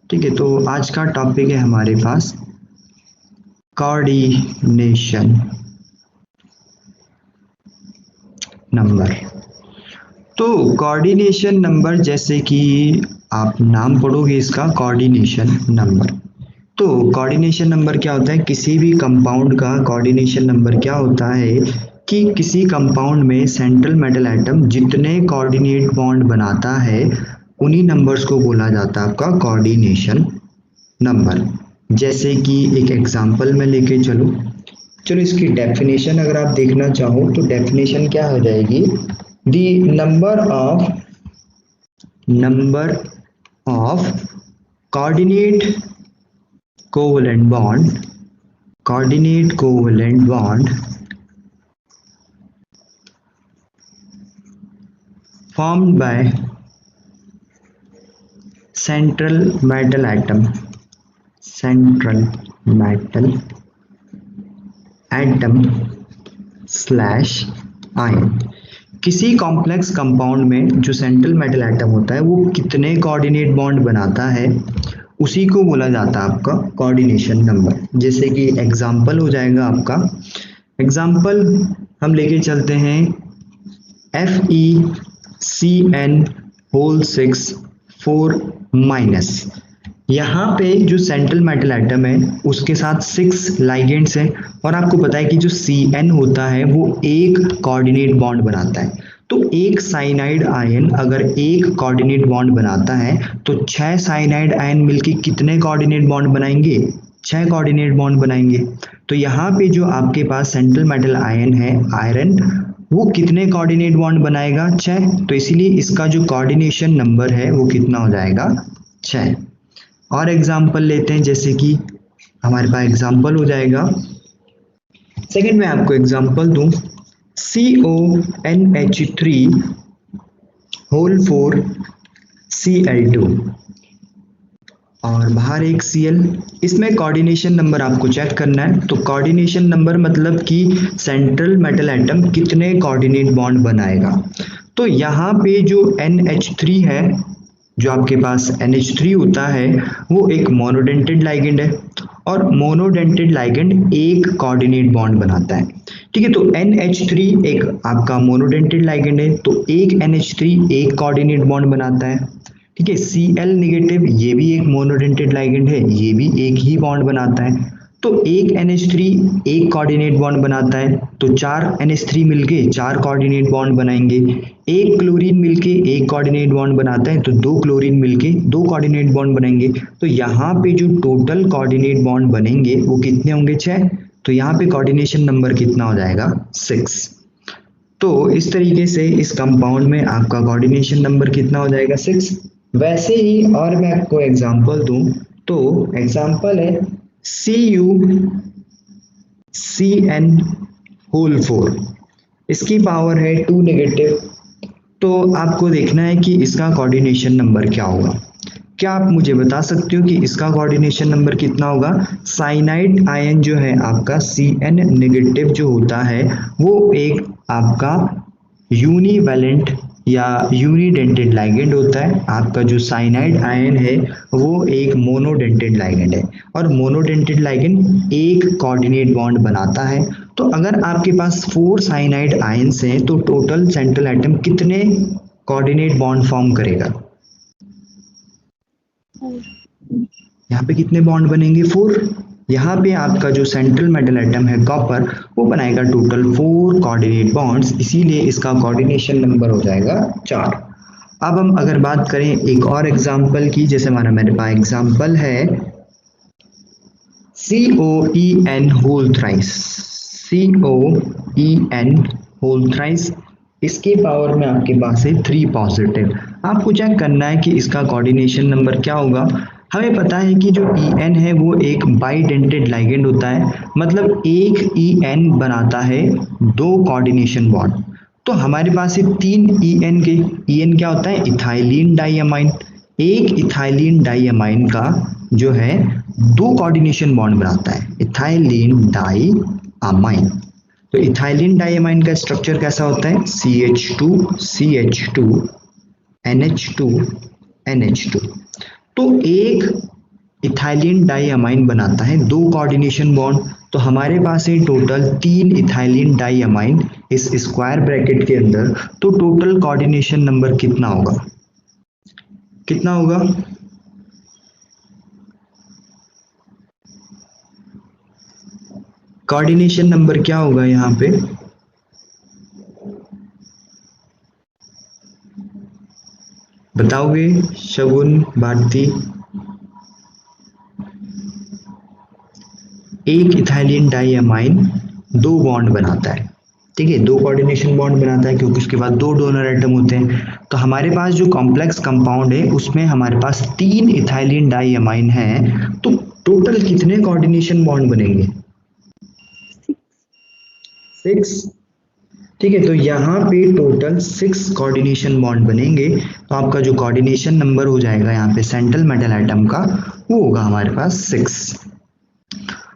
ठीक है, तो आज का टॉपिक है हमारे पास कोऑर्डिनेशन नंबर। तो कोऑर्डिनेशन नंबर जैसे कि आप नाम पढ़ोगे इसका कोऑर्डिनेशन नंबर। तो कोऑर्डिनेशन नंबर क्या होता है, किसी भी कंपाउंड का कोऑर्डिनेशन नंबर क्या होता है कि किसी कंपाउंड में सेंट्रल मेटल एटम जितने कोऑर्डिनेट बॉन्ड बनाता है उन्हीं नंबर्स को बोला जाता है आपका कोऑर्डिनेशन नंबर। जैसे कि एक एग्जांपल में लेके चलो इसकी डेफिनेशन अगर आप देखना चाहो तो डेफिनेशन क्या हो जाएगी, the number of coordinate covalent bond formed by central metal atom slash ion. किसी कॉम्प्लेक्स कंपाउंड में जो सेंट्रल मेटल एटम होता है वो कितने कोऑर्डिनेट बॉन्ड बनाता है उसी को बोला जाता है आपका कोऑर्डिनेशन नंबर। जैसे कि एग्जांपल हो जाएगा आपका, एग्जांपल हम लेके चलते हैं FeCN6 यहाँ पे जो सेंट्रल मेटल एटम है उसके साथ 6 लाइगेंड्स हैं और आपको पता है कि जो Cn होता है वो एक कोऑर्डिनेट बॉन्ड बनाता है। तो एक साइनाइड आयन अगर एक कोऑर्डिनेट बॉन्ड बनाता है तो 6 साइनाइड आयन मिलके कितने कोऑर्डिनेट बॉन्ड बनाएंगे, 6 कोऑर्डिनेट बॉन्ड बनाएंगे। तो यहाँ पे जो आपके पास सेंट्रल मेटल आयन है आयरन, वो कितने कोऑर्डिनेट बॉन्ड बनाएगा, 6। तो इसीलिए इसका जो कोऑर्डिनेशन नंबर है वो कितना हो जाएगा, 6। और एग्जांपल लेते हैं, जैसे कि हमारे पास एग्जांपल हो जाएगा, सेकंड में आपको एग्जांपल दूं, CONH3 4Cl2 और बाहर एक Cl। इसमें कोऑर्डिनेशन नंबर आपको चेक करना है। तो कोऑर्डिनेशन नंबर मतलब कि सेंट्रल मेटल एटम कितने कोऑर्डिनेट बॉन्ड बनाएगा। तो यहाँ पे जो NH3 है, जो आपके पास NH3 होता है वो एक मोनोडेंटेड लाइगेंड है और मोनोडेंटेड लाइगेंड एक कोऑर्डिनेट बॉन्ड बनाता है। ठीक है, तो NH3 एक आपका मोनोडेंटेड लाइगेंड है तो एक NH3 एक कोऑर्डिनेट बॉन्ड बनाता है। ठीक है, Cl नेगेटिव ये भी एक मोनोडेंटेड लाइगेंड है, ये भी एक ही बॉन्ड बनाता है। तो एक NH3 एक कोऑर्डिनेट बॉन्ड बनाता है तो 4 NH3 मिलके 4 कोऑर्डिनेट बॉन्ड बनाएंगे। एक क्लोरीन मिलके एक कोऑर्डिनेट बॉन्ड बनाता है तो 2 क्लोरीन मिलके 2 कोऑर्डिनेट बॉन्ड बनाएंगे। तो यहाँ पे जो टोटल कोऑर्डिनेट बॉन्ड बनेंगे वो कितने होंगे, 6। तो यहाँ पे कोऑर्डिनेशन नंबर कितना हो जाएगा, 6। तो इस तरीके से इस कंपाउंड में आपका कोऑर्डिनेशन नंबर कितना हो जाएगा, 6। वैसे ही और मैं आपको एग्जांपल दूं तो एग्जांपल है CuCN4, इसकी पावर है 2 नेगेटिव। तो आपको देखना है कि इसका कोऑर्डिनेशन नंबर क्या होगा। क्या आप मुझे बता सकते हो कि इसका कोऑर्डिनेशन नंबर कितना होगा। साइनाइड आयन जो है आपका Cn नेगेटिव जो होता है वो एक आपका यूनिवैलेंट या यूनिडेंटेड लाइगेंड होता है। आपका जो साइनाइड आयन है वो एक मोनोडेंटेड लाइगेंड है और मोनोडेंटेड लाइगेंड एक कोऑर्डिनेट बॉन्ड बनाता है। तो अगर आपके पास 4 साइनाइड आयंस हैं तो टोटल सेंट्रल एटम कितने कोऑर्डिनेट बॉन्ड फॉर्म करेगा, यहाँ पे कितने बॉन्ड बनेंगे, 4। यहाँ पे आपका जो सेंट्रल मेटल एटम है कॉपर वो बनाएगा टोटल 4 कोऑर्डिनेट बॉन्ड्स, इसीलिए इसका कोऑर्डिनेशन नंबर हो जाएगा 4। अब हम अगर बात करें एक और एग्जांपल की, जैसे हमारा मेरे पास एग्जांपल है COEN, इसके पावर में आपके पास है 3 पॉजिटिव। आपको चेक करना है कि इसका कोऑर्डिनेशन नंबर क्या होगा। हमें पता है कि जो En है वो एक बाइडेंटेड लाइगेंड होता है, मतलब एक En बनाता है 2 कोऑर्डिनेशन बॉन्ड। तो हमारे पास है 3 En के। En क्या होता है, इथाइलिन डाइअमाइन। एक इथाइलिन डाइअमाइन का जो है 2 कोऑर्डिनेशन बॉन्ड बनाता है, इथाइलिन डाइअमाइन। तो इथाइलिन डाइअमाइन का स्ट्रक्चर कैसा होता है, CH2 CH2 NH2 NH2। तो एक इथाइलिन डाइअमाइन बनाता है 2 कोऑर्डिनेशन बॉन्ड, तो हमारे पास है टोटल 3 इथाइलिन डाइअमाइन इस स्क्वायर ब्रैकेट के अंदर। तो टोटल कोऑर्डिनेशन नंबर कितना होगा, कितना होगा? कोऑर्डिनेशन नंबर क्या होगा यहाँ पे? बताओगे शगुन, भारती? एक इथाइलिन डाइअमाइन 2 बॉन्ड बनाता है, ठीक है, 2 कोऑर्डिनेशन बॉन्ड बनाता है क्योंकि उसके बाद 2 डोनर एटम होते हैं। तो हमारे पास जो कॉम्प्लेक्स कंपाउंड है उसमें हमारे पास 3 इथाइलिन डाइअमाइन है, तो टोटल कितने कोऑर्डिनेशन बॉन्ड बनेंगे? 6, ठीक है। तो यहाँ पे टोटल 6 कोऑर्डिनेशन बॉन्ड बनेंगे। तो आपका जो कोऑर्डिनेशन नंबर हो जाएगा यहाँ पे सेंट्रल मेटल एटम का, वो होगा हमारे पास 6।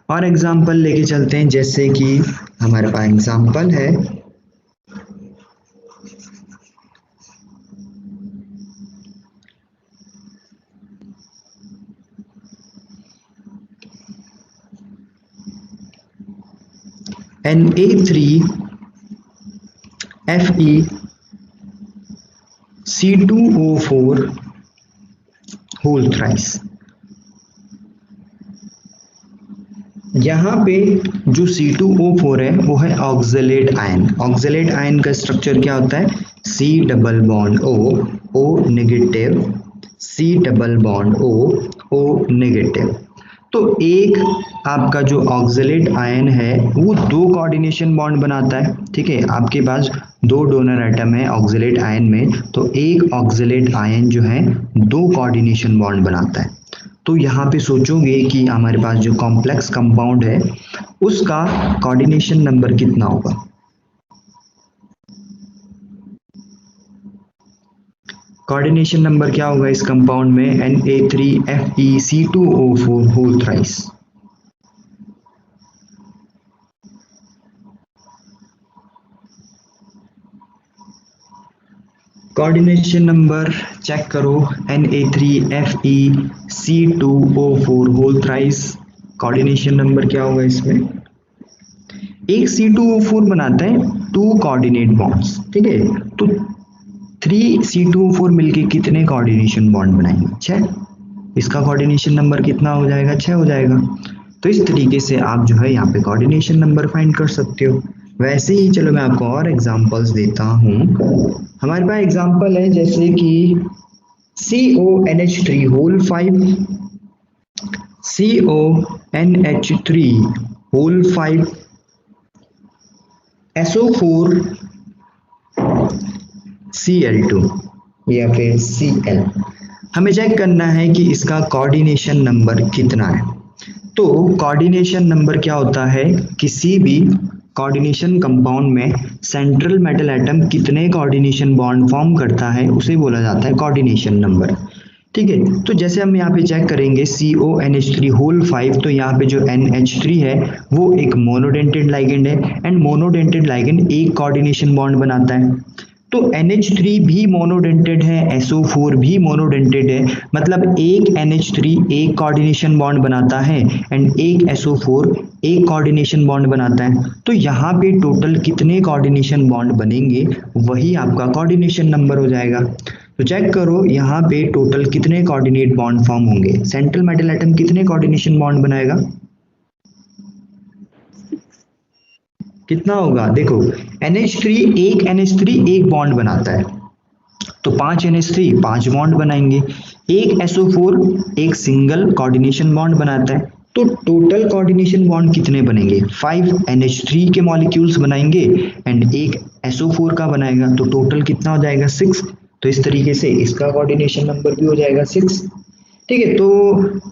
और एग्जाम्पल लेके चलते हैं, जैसे कि हमारे पास एग्जाम्पल है Na3FeC2O4 होल थ्राइस। यहाँ पे जो C2O4 है वो है ऑक्सलेट आयन। ऑक्सलेट आयन का स्ट्रक्चर क्या होता है? C double bond O negative, C double bond O negative. तो एक आपका जो ऑक्सलेट आयन है वो 2 कोऑर्डिनेशन बॉन्ड बनाता है, ठीक है। आपके पास 2 डोनर एटम है ऑक्सलेट आयन में, तो एक ऑक्सलेट आयन जो है 2 कोऑर्डिनेशन बॉन्ड बनाता है। तो यहाँ पे सोचोगे कि हमारे पास जो कॉम्प्लेक्स कंपाउंड है उसका कोऑर्डिनेशन नंबर कितना होगा? कोऑर्डिनेशन नंबर क्या होगा इस कंपाउंड में? Na3FeC2O4 whole thrice. Coordination number check करो, Na3FeC2O4 whole thrice. Coordination number क्या होगा इसमें? एक C2O4 बनाता है 2 कोऑर्डिनेट बॉन्ड्स, ठीक है। तो 3 C2O4 मिलके कितने कोऑर्डिनेशन बॉन्ड बनाएंगे? 6। इसका कोऑर्डिनेशन नंबर कितना हो जाएगा? 6 हो जाएगा। तो इस तरीके से आप जो है यहाँ पे कोऑर्डिनेशन नंबर फाइंड कर सकते हो। वैसे ही चलो मैं आपको और एग्जांपल्स देता हूँ। हमारे पास एग्जांपल है जैसे कि CONH3 whole 5, CONH3 whole 5, SO4 Cl2 या फिर Cl। हमें चेक करना है कि इसका कोऑर्डिनेशन नंबर कितना है। तो कोऑर्डिनेशन नंबर क्या होता है? किसी भी कोऑर्डिनेशन कंपाउंड में सेंट्रल मेटल एटम कितने कोऑर्डिनेशन बॉन्ड फॉर्म करता है उसे बोला जाता है कोऑर्डिनेशन नंबर, ठीक है। तो जैसे हम यहाँ पे चेक करेंगे CONH3 होल 5, तो यहाँ पे जो NH3 है वो एक मोनोडेंटेड लाइगेंड है, एंड मोनोडेंटेड लाइगेंड एक कोऑर्डिनेशन बॉन्ड बनाता है। तो NH3 भी मोनोडेंटेड है, SO4 भी मोनोडेंटेड है, मतलब एक NH3 एक कोऑर्डिनेशन बॉन्ड बनाता है एंड एक SO4 एक कोऑर्डिनेशन बॉन्ड बनाता है। तो यहाँ पे टोटल कितने कोऑर्डिनेशन बॉन्ड बनेंगे वही आपका कोऑर्डिनेशन नंबर हो जाएगा। तो चेक करो यहाँ पे टोटल कितने कोऑर्डिनेट बॉन्ड फॉर्म होंगे। सेंट्रल मेटल एटम कितने कोऑर्डिनेशन बॉन्ड बनाएगा? कितना होगा? देखो NH3 एक बॉन्ड बनाता है, तो 5 NH3 5 बॉन्ड बनाएंगे। एक SO4 एक सिंगल कोऑर्डिनेशन बॉन्ड बनाता है, तो टोटल कोऑर्डिनेशन बॉन्ड कितने बनेंगे? 5 NH3 के मॉलिक्यूल्स बनाएंगे एंड एक SO4 का बनाएगा, तो टोटल कितना हो जाएगा? 6। तो इस तरीके से इसका कोऑर्डिनेशन नंबर भी हो जाएगा 6, ठीक है। तो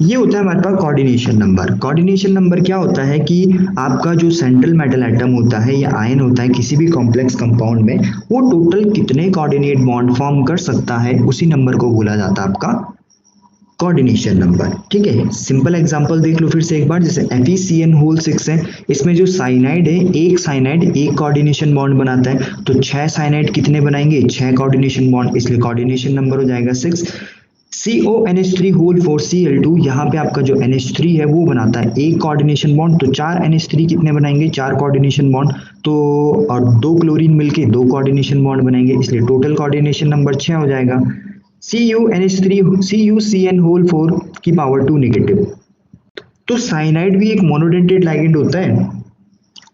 ये होता है हमारे पास कोऑर्डिनेशन नंबर। कोऑर्डिनेशन नंबर क्या होता है कि आपका जो सेंट्रल मेटल एटम होता है या आयन होता है किसी भी कॉम्प्लेक्स कंपाउंड में, वो टोटल कितने कोऑर्डिनेट बॉन्ड फॉर्म कर सकता है उसी नंबर को बोला जाता है आपका कोऑर्डिनेशन नंबर, ठीक है। सिंपल एग्जांपल देख लो फिर से एक बार, जैसे FeCN होल 6 है, इसमें जो साइनाइड है एक साइनाइड एक कोऑर्डिनेशन बॉन्ड बनाता है, तो 6 साइनाइड कितने बनाएंगे? 6 कोऑर्डिनेशन बॉन्ड, इसलिए कोऑर्डिनेशन नंबर हो जाएगा 6। CONH3 होल 4 Cl2, यहाँ पे आपका जो NH3 है वो बनाता है एक कोऑर्डिनेशन बॉन्ड, तो 4 NH3 कितने बनाएंगे, 4 कोऑर्डिनेशन बॉन्ड, तो और 2 क्लोरीन मिलके 2 कोऑर्डिनेशन बॉन्ड बनाएंगे, इसलिए टोटल कोऑर्डिनेशन नंबर 6 हो जाएगा। CuCN होल 4 की पावर 2 नेगेटिव। तो साइनाइड भी एक मोनोडेंटेड लाइगेंड होता है,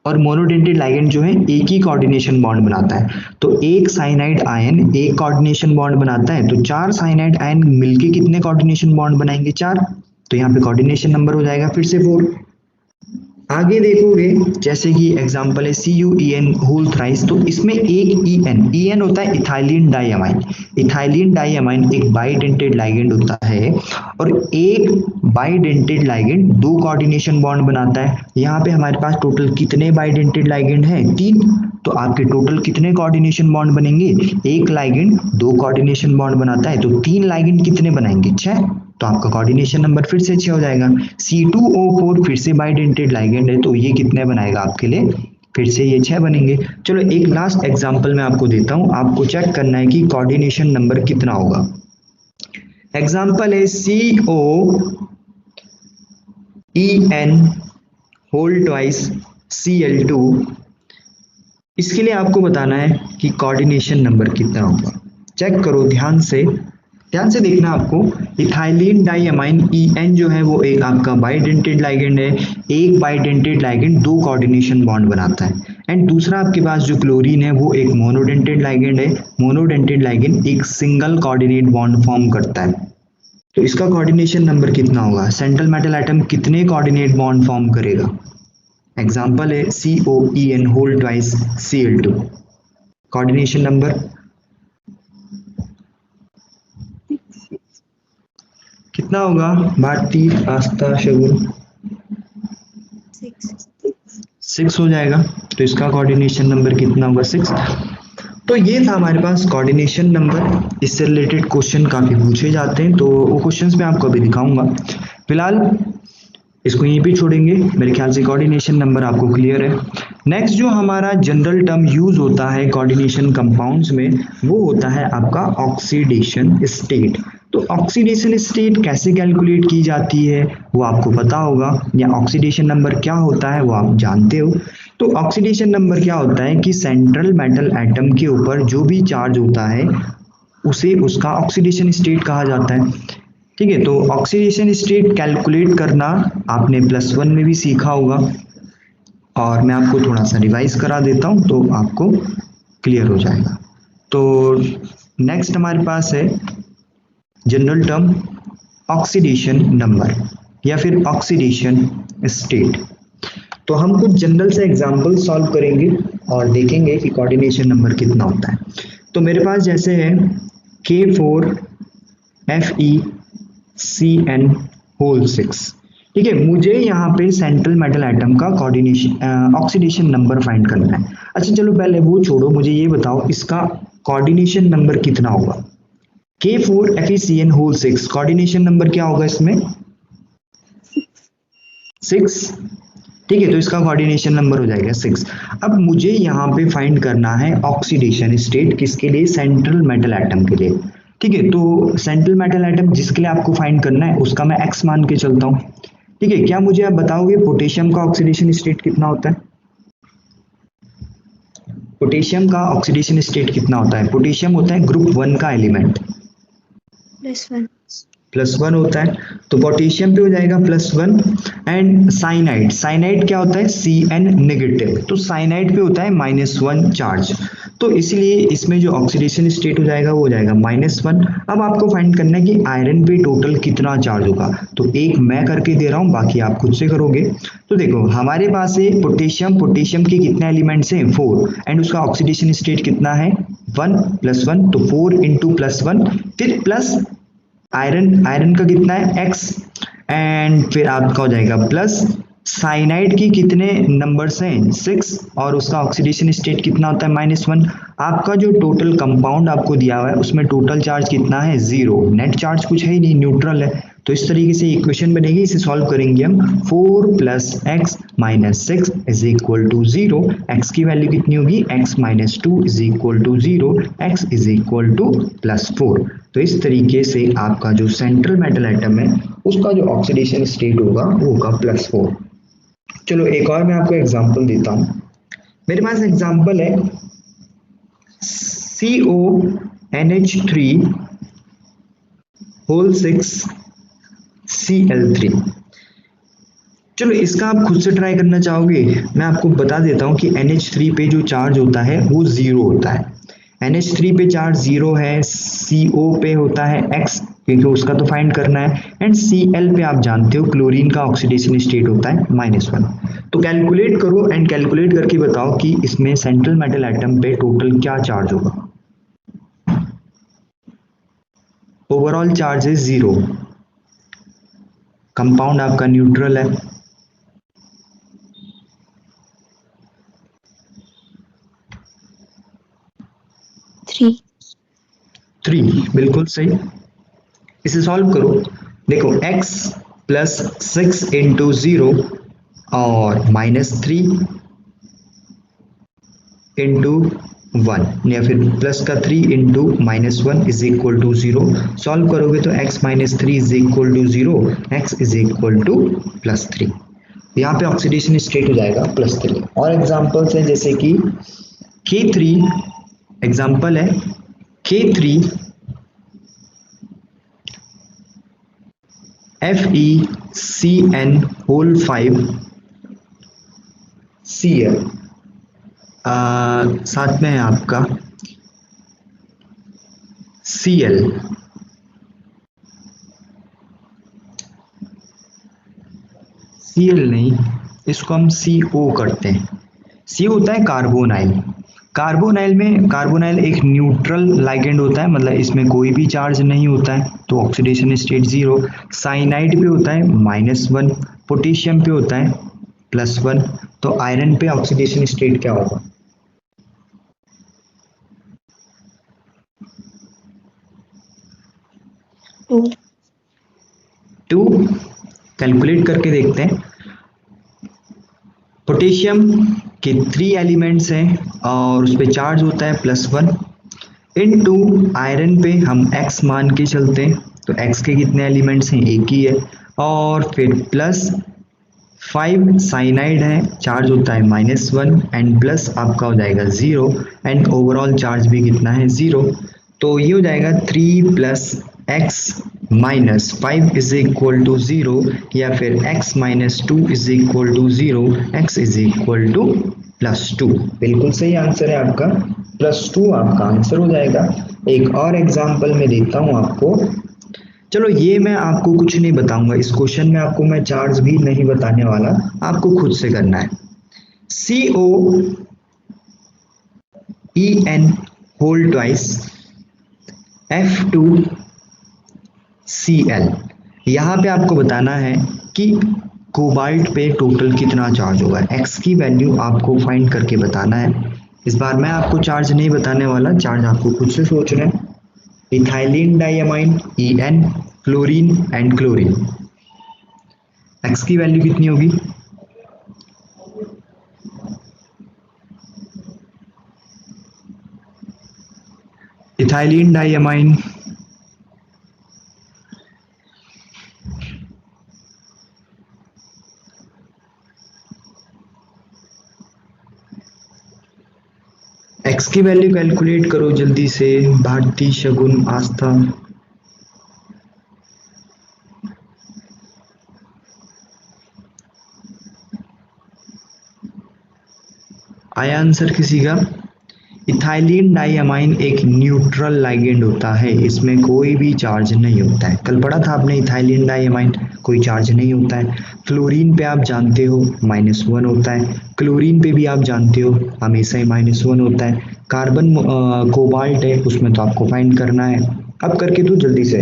और मोनोडेंटेड लाइगेंड जो है एक ही कोऑर्डिनेशन बॉन्ड बनाता है, तो एक साइनाइड आयन एक कोऑर्डिनेशन बॉन्ड बनाता है, तो 4 साइनाइड आयन मिलके कितने कोऑर्डिनेशन बॉन्ड बनाएंगे, 4, तो यहाँ पे कोऑर्डिनेशन नंबर हो जाएगा फिर से 4। आगे देखोगे जैसे कि एग्जांपल है CuEN होल थ्राइस, तो इसमें एक EN होता है इथाइलिन डाइअमाइन। इथाइलिन डाइअमाइन एक बाइडेंटेड लाइगेंड होता है, और एक बाइडेंटेड लाइगेंड 2 कोऑर्डिनेशन बॉन्ड बनाता है। यहाँ पे हमारे पास टोटल कितने बाइडेंटेड लाइगेंड हैं, 3, तो आपके टोटल कितने कोऑर्डिनेशन बॉन्ड बनेंगे, एक लाइगेंड 2 कोऑर्डिनेशन बॉन्ड बनाता है, तो 3 लाइगेंड कितने बनाएंगे, 6, तो आपका कोऑर्डिनेशन नंबर फिर से 6 हो जाएगा। C2O4 फिर से बाइडेंटेड लाइगेंड है, तो ये कितने बनाएगा आपके लिए, फिर से ये 6 बनेंगे। चलो एक लास्ट एग्जांपल मैं आपको देता हूं, आपको चेक करना है कि कोऑर्डिनेशन नंबर कितना होगा। एग्जांपल है COEN होल ट्वाइस Cl2, इसके लिए आपको बताना है कि कोऑर्डिनेशन नंबर कितना होगा। चेक करो ध्यान से देखना आपको। इथाइलिन डाइअमाइन EN जो है वो एक आपका बाइडेंटेड लाइगेंड है, एक बाइडेंटेड लाइगेंड 2 कोऑर्डिनेशन बॉन्ड बनाता है, एंड दूसरा आपके पास जो क्लोरीन है वो एक मोनोडेंटेड लाइगेंड है। मोनोडेंटेड लाइगेंड एक सिंगल कोऑर्डिनेट बॉन्ड फॉर्म करता है, तो इसका कोऑर्डिनेशन नंबर कितना होगा, सेंट्रल मेटल एटम कितने कोऑर्डिनेट बॉन्ड फॉर्म करेगा। एग्जांपल है COEN whole twice Cl2, coordination number कितना होगा, भारती, आस्था, शगुन, 6 हो जाएगा, तो इसका कोऑर्डिनेशन नंबर कितना होगा, 6। तो ये था हमारे पास कोऑर्डिनेशन नंबर। इससे रिलेटेड क्वेश्चन काफी पूछे जाते हैं, तो वो क्वेश्चंस मैं आपको अभी दिखाऊंगा। फिलहाल इसको यहीं पे छोड़ेंगे, मेरे ख्याल से कोऑर्डिनेशन नंबर आपको क्लियर है। नेक्स्ट जो हमारा जनरल टर्म यूज होता है कोऑर्डिनेशन कंपाउंड्स में, वो होता है आपका ऑक्सीडेशन स्टेट। तो ऑक्सीडेशन स्टेट कैसे कैलकुलेट की जाती है वो आपको पता होगा, या ऑक्सीडेशन नंबर क्या होता है वो आप जानते हो। तो ऑक्सीडेशन नंबर क्या होता है कि सेंट्रल मेटल एटम के ऊपर जो भी चार्ज होता है उसे उसका ऑक्सीडेशन स्टेट कहा जाता है। ठीक है, तो ऑक्सीडेशन स्टेट कैलकुलेट करना आपने +1 में भी सीखा होगा, और मैं आपको थोड़ा सा रिवाइज करा देता हूं तो आपको क्लियर हो जाएगा। तो नेक्स्ट हमारे पास है जनरल टर्म ऑक्सीडेशन नंबर या फिर ऑक्सीडेशन स्टेट। तो हम कुछ जनरल से एग्जांपल सॉल्व करेंगे और देखेंगे कि कोऑर्डिनेशन नंबर कितना होता है। तो मेरे पास जैसे है K4FeCN होल 6, ठीक है, मुझे यहाँ पे सेंट्रल मेटल एटम का कोऑर्डिनेशन ऑक्सीडेशन नंबर फाइंड करना है। अच्छा चलो पहले वो छोड़ो, मुझे ये बताओ इसका कोऑर्डिनेशन नंबर कितना होगा। K4FeCN होल 6 कोऑर्डिनेशन नंबर क्या होगा इसमें, 6, ठीक है, तो इसका कोऑर्डिनेशन नंबर हो जाएगा 6। अब मुझे यहाँ पे फाइंड करना है ऑक्सीडेशन स्टेट, किसके लिए, सेंट्रल मेटल एटम के लिए। ठीक है, तो सेंट्रल मेटल एटम जिसके लिए आपको फाइंड करना है उसका मैं x मान के चलता हूँ। ठीक है, क्या मुझे आप बताओगे पोटेशियम का ऑक्सीडेशन स्टेट कितना होता है, पोटेशियम का ऑक्सीडेशन स्टेट कितना होता है। पोटेशियम होता है ग्रुप 1 का एलिमेंट, +1 होता है, तो पोटेशियम पे हो जाएगा +1। एंड साइनाइड क्या होता है, Cn नेगेटिव, तो साइनाइड पे होता है -1 चार्ज, तो इसलिए इसमें जो ऑक्सीडेशन स्टेट हो जाएगा वो हो जाएगा -1। अब आपको फाइंड करना है कि आयरन पे टोटल कितना चार्ज होगा, तो एक मैं करके दे रहा हूँ, बाकी आप खुद से करोगे। तो देखो हमारे पास है पोटेशियम के कितने एलिमेंट्स हैं, 4, एंड उसका ऑक्सीडेशन स्टेट कितना है, 1 + 1, तो 4 × +1, फिर प्लस आयरन का कितना है, x, एंड फिर आपका हो जाएगा प्लस साइनाइड की कितने नंबर्स हैं, 6, और उसका ऑक्सीडेशन स्टेट कितना होता है, -1। आपका जो टोटल कंपाउंड आपको दिया हुआ है उसमें टोटल चार्ज कितना है, 0, नेट चार्ज कुछ है ही नहीं, न्यूट्रल है, तो इस तरीके से इक्वेशन बनेगी, इसे सॉल्व करेंगे हम। 4 + x - 6 = 0। x की वैल्यू कितनी होगी, x - 2 = 0, x +4। तो इस तरीके से आपका जो सेंट्रल मेटल एटम है उसका जो ऑक्सीडेशन स्टेट होगा वो होगा +4। चलो एक और मैं आपको एग्जांपल देता हूँ। मेरे पास एग्जांपल है CONH3 होल 6 Cl3। चलो इसका आप खुद से ट्राई करना चाहोगे, मैं आपको बता देता हूँ कि NH3 पे जो चार्ज होता है वो 0 होता है। NH3 पे चार्ज 0 है, CO पे होता है x, क्योंकि उसका तो फाइंड करना है, एंड Cl पे आप जानते हो क्लोरीन का ऑक्सीडेशन स्टेट होता है -1। तो कैलकुलेट करो एंड कैलकुलेट करके बताओ कि इसमें सेंट्रल मेटल एटम पे टोटल क्या चार्ज होगा। ओवरऑल चार्ज है 0, कंपाउंड आपका न्यूट्रल है। थ्री बिल्कुल सही। इसे सॉल्व करो, देखो x + 6 × 0 और -3 × 1 या फिर +3 × -1 = 0। सॉल्व करोगे तो x - 3 = 0, x +3। यहाँ पे ऑक्सीडेशन स्टेट हो जाएगा +3। और एग्जांपल्स है जैसे कि K3, एग्जांपल है K3 FeCN होल 5 Cl, साथ में है आपका Cl, Cl नहीं, इसको हम CO करते हैं। CO होता है कार्बोनाइल। कार्बोनाइल एक न्यूट्रल लाइगेंड होता है, मतलब इसमें कोई भी चार्ज नहीं होता है, तो ऑक्सीडेशन स्टेट 0। साइनाइड पे होता है -1, पोटेशियम पे होता है +1, तो आयरन पे ऑक्सीडेशन स्टेट क्या होगा। 2। कैलकुलेट करके देखते हैं। पोटेशियम के 3 एलिमेंट्स हैं और उस पर चार्ज होता है +1 इनटू आयरन पे हम x मान के चलते हैं, तो x के कितने एलिमेंट्स हैं, एक ही है, और फिर +5 साइनाइड है, चार्ज होता है -1 एंड प्लस आपका हो जाएगा 0 एंड ओवरऑल चार्ज भी कितना है 0। तो ये हो जाएगा 3 + x - 5 = 0 या फिर x - 2 = 0, x +2। बिल्कुल सही आंसर है आपका, +2 आपका आंसर हो जाएगा। एक और एग्जांपल मैं देता हूं आपको। चलो ये मैं आपको कुछ नहीं बताऊंगा, इस क्वेश्चन में आपको मैं चार्ज भी नहीं बताने वाला, आपको खुद से करना है। COEN होल ट्वाइस F2Cl, यहाँ पे आपको बताना है कि कोबाल्ट पे टोटल कितना चार्ज होगा। x की वैल्यू आपको फाइंड करके बताना है। इस बार मैं आपको चार्ज नहीं बताने वाला, चार्ज आपको खुद से सोचना है। Ethylene diamine EN, chlorine and chlorine, x की वैल्यू कितनी होगी, इथाइलिन डाइअमाइन x की वैल्यू कैलकुलेट करो जल्दी से, भारती, शगुन, आस्था। आया आंसर किसी का। इथाइलिन डाइअमाइन एक न्यूट्रल लाइगेंड होता है, इसमें कोई भी चार्ज नहीं होता है। कल पढ़ा था आपने इथाइलिन डाइअमाइन, कोई चार्ज नहीं होता है। फ्लोरीन पे आप जानते हो -1 होता है, क्लोरीन पे भी आप जानते हो हमेशा ही -1 होता है। कार्बन कोबाल्ट है, उसमें तो आपको फाइंड करना है। अब करके दो जल्दी से।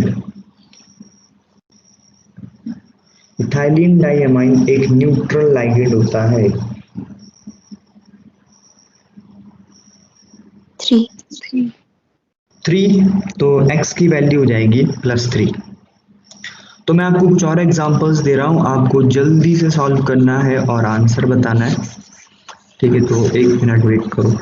इथाइलिन डाइअमाइन एक न्यूट्रल लाइगेंड होता है। 3, तो x की वैल्यू हो जाएगी +3। तो मैं आपको कुछ और एग्जांपल्स दे रहा हूँ, आपको जल्दी से सॉल्व करना है और आंसर बताना है। ठीक है, तो 1 मिनट वेट करो।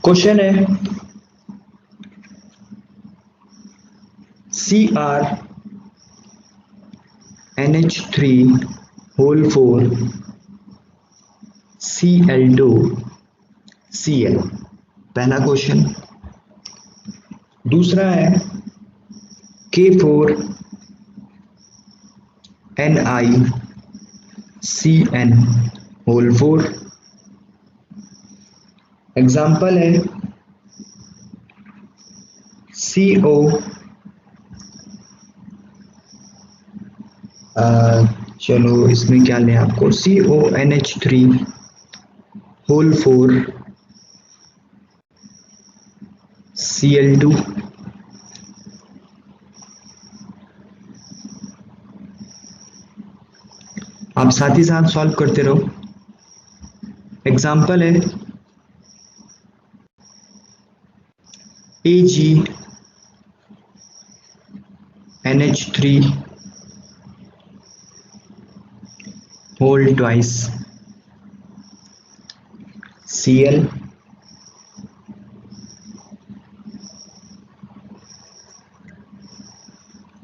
क्वेश्चन है CrNH3 होल 4 Cl2Cl, पहला क्वेश्चन। दूसरा है K4NiCN होल 4। एग्जाम्पल है CO चलो इसमें क्या लें आपको, CONH3 होल 4 Cl2। आप साथ ही साथ सॉल्व करते रहो। एग्जाम्पल है AgNH3 whole twice Cl।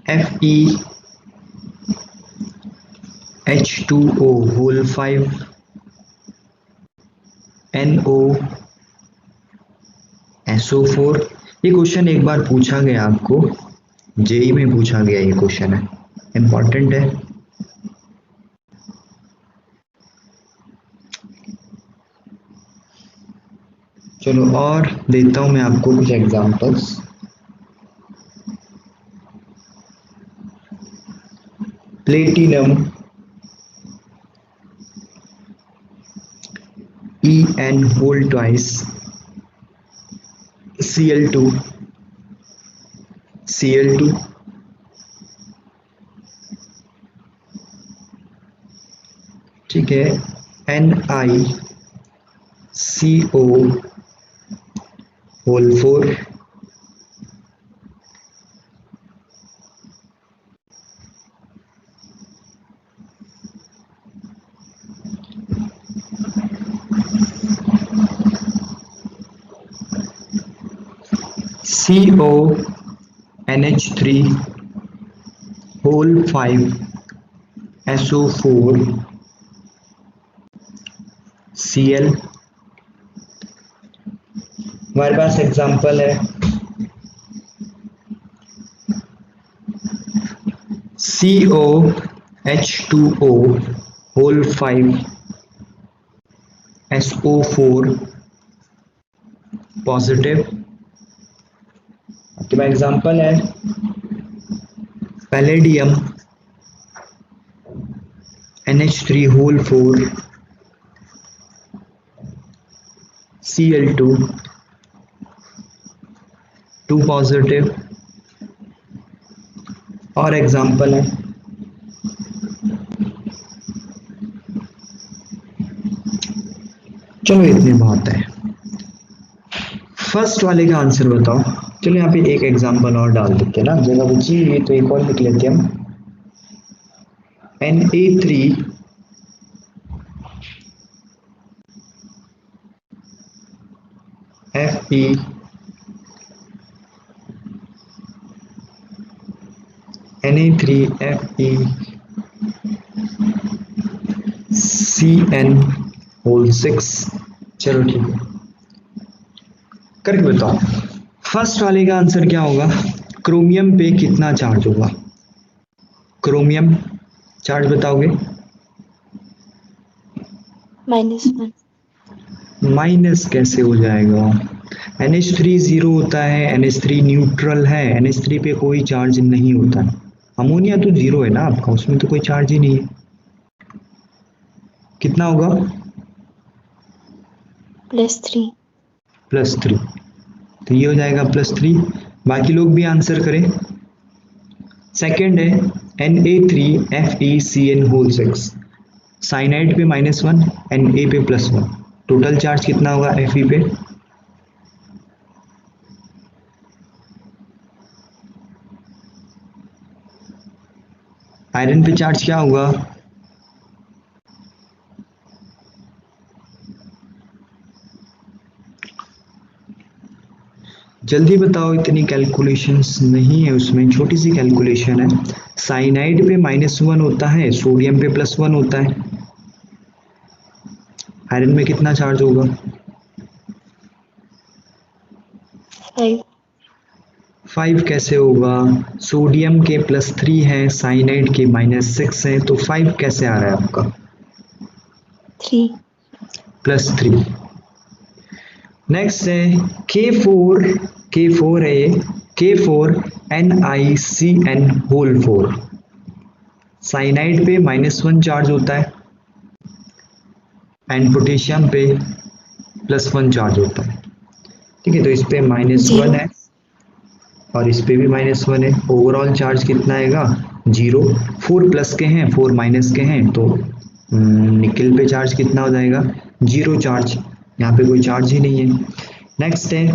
FeH2O whole 5 NoSO4। ये क्वेश्चन एक बार पूछा गया आपको, जेई में पूछा गया, ये क्वेश्चन है, इंपॉर्टेंट है। चलो और देता हूं मैं आपको कुछ examples. Platinum En whole twice Cl2 ठीक है। NiCO whole 4 CONH3 whole 5 SO4 Cl। हमारे पास एग्जांपल है COH2O होल 5 SO4 पॉजिटिव। आपके पास एग्जांपल है palladium NH3 whole 4 Cl2 2 positive. और एग्जांपल है चलो इतने बहुत है। फर्स्ट वाले का आंसर बताओ। चलो यहाँ पे एक एग्जांपल और डाल देते हैं ना, जगह बची ये तो एक और लिख लेते हैं हम। Na3 Fe Na3Fe Cn whole 6। चलो ठीक है, करके बताओ फर्स्ट वाले का आंसर क्या होगा। क्रोमियम पे कितना चार्ज होगा, क्रोमियम चार्ज बताओगे। -1। माइनस कैसे हो जाएगा, NH3 जीरो होता है, NH3 न्यूट्रल है, NH3 पे कोई चार्ज नहीं होता। अमोनिया तो जीरो है ना आपका, उसमें तो कोई चार्ज ही नहीं है। कितना होगा +3। +3, तो ये हो जाएगा +3। बाकी लोग भी आंसर करें। सेकंड है Na3FeCN6, साइनाइड पे -1, Na पे +1, टोटल चार्ज कितना होगा Fe पे? आयरन पे चार्ज क्या होगा? जल्दी बताओ, इतनी कैलकुलेशंस नहीं है उसमें, छोटी सी कैलकुलेशन है। साइनाइड पे -1 होता है, सोडियम पे +1 होता है, आयरन में कितना चार्ज होगा? 5। 5 कैसे होगा? सोडियम के +3 है, साइनाइड के -6 है, तो 5 कैसे आ रहा है आपका? 3। +3। नेक्स्ट है K4 है ये, K4NiCN4, साइनाइड पे -1 चार्ज होता है एंड पोटेशियम पे +1 चार्ज होता है। ठीक है, तो इस पे -1 0। है और इस पे भी -1 है, ओवरऑल चार्ज कितना आएगा? 0। 4 प्लस के हैं, 4 माइनस के हैं, तो निकल पे चार्ज कितना हो जाएगा? 0 चार्ज, यहाँ पे कोई चार्ज ही नहीं है। नेक्स्ट है